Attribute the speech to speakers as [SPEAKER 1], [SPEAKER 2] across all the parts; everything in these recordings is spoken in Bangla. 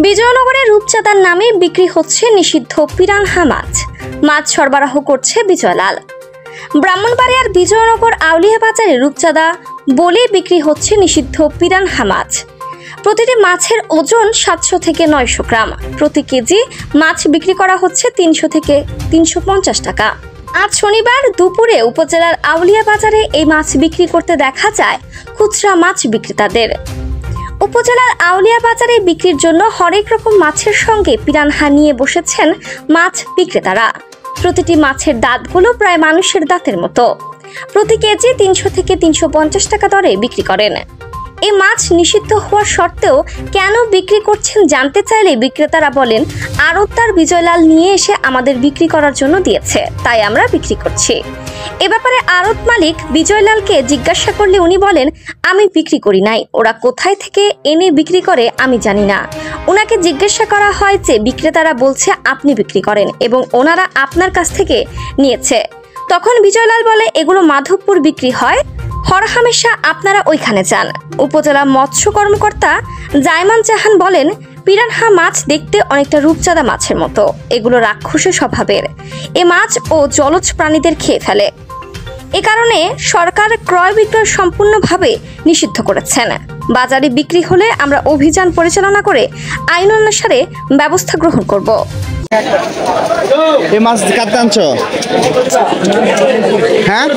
[SPEAKER 1] বিজয়নগরের রূপচাঁদার নামে বিক্রি হচ্ছে নিষিদ্ধ পিরানহা মাছ। মাছ সরবরাহ করছে বিজয়লাল। ব্রাহ্মণবাড়িয়ার বিজয়নগর আউলিয়া বাজারে রূপচাঁদা বলে বিক্রি হচ্ছে নিষিদ্ধ পিরানহা মাছ। প্রতিটি মাছের ওজন 700 থেকে 900 গ্রাম। প্রতি কেজি মাছ বিক্রি করা হচ্ছে 300 থেকে 350 টাকা। আজ শনিবার দুপুরে উপজেলার আউলিয়া বাজারে এই মাছ বিক্রি করতে দেখা যায় খুচরা মাছ বিক্রেতাদের। উপজেলার আউলিয়া বাজারে বিক্রির জন্য হরেক রকম মাছের সঙ্গে পিরানহা নিয়ে বসেছেন মাছ বিক্রেতারা। প্রতিটি মাছের দাঁতগুলো প্রায় মানুষের দাঁতের মতো। প্রতি কেজি 300 থেকে 350 টাকা দরে বিক্রি করেন। এই মাছ নিষিদ্ধ হওয়ার সত্ত্বেও কেন বিক্রি করছেন জানতে চাইলে বিক্রেতারা বলেন, আড়তদার বিজয়লাল নিয়ে এসে আমাদের বিক্রি করার জন্য দিয়েছে, তাই আমরা বিক্রি করছি। এ ব্যাপারে আড়ত মালিক বিজয়লালকে জিজ্ঞাসা করলে উনি বলেন, আমি বিক্রি করি নাই, ওরা কোথায় থেকে এনে বিক্রি করে আমি জানি না। ওনাকে জিজ্ঞাসা করা হয় যে বিক্রেতারা বলছে আপনি বিক্রি করেন এবং ওনারা আপনার কাছ থেকে নিয়েছে। তখন বিজয়লাল বলে, এগুলো মাধবপুর বিক্রি হয়, হরহামেশা আপনারা ওইখানে যান। উপজেলা মৎস্য কর্মকর্তা জায়মান জাহান বলেন, পিরানহা মাছ দেখতে অনেকটা রূপচাঁদা মাছের মতো। এগুলো রাক্ষসী স্বভাবের। এ মাছ ও জলজ প্রাণীদের খেয়ে ফেলে। এ কারণে সরকার ক্রয় বিক্রয় সম্পূর্ণভাবে নিষিদ্ধ করেছেন। বাজারে বিক্রি হলে আমরা অভিযান পরিচালনা করে আইন অনুসারে ব্যবস্থা গ্রহণ করব।
[SPEAKER 2] এই মাছ কাটতে আনছো? হ্যাঁ,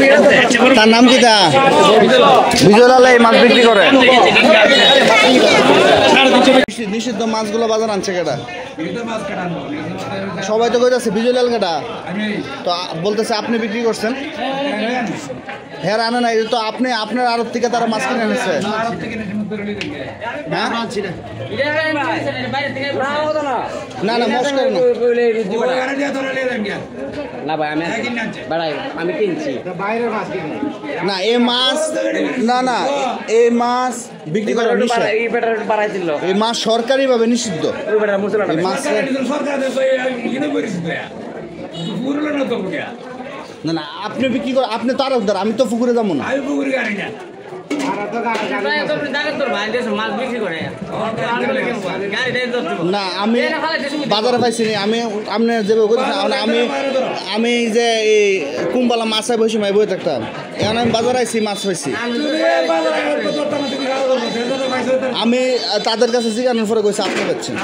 [SPEAKER 2] তার নাম কি? বিজয়লাল এই মাছ বিক্রি করে। নিষিদ্ধ মাছগুলো বাজার আনছে কেটা? সবাই তো কইতাছে বিজয়লাল কেটা, তো বলতেছে আপনি বিক্রি করছেন। হ্যাঁ আনে নাই তো, আপনি আপনার আড়ত থেকে তারা মাছ কিনে এনেছে। না না মস্কর
[SPEAKER 3] আমি কিনছি
[SPEAKER 2] না এই মাছ, না না এই মাছ বিক্রি করা নিষেধ। এই মাছ সরকারি ভাবে নিষিদ্ধ। এই মাছ না না আপনি বিক্রি করে, আপনি তো আড়তদার, আমি তো পুকুরে যাবো না। না আমি বাজারে পাইছি, আমি আপনি যেভাবে আমি যে এই কুম্বালা মাছ বসে মাই বই থাকতাম, এখন আমি বাজারে আইছি, মাছ পাইছি। আমি তাদের কাছে জিজ্ঞাসার পরে কইছি আপনি পাচ্ছেন।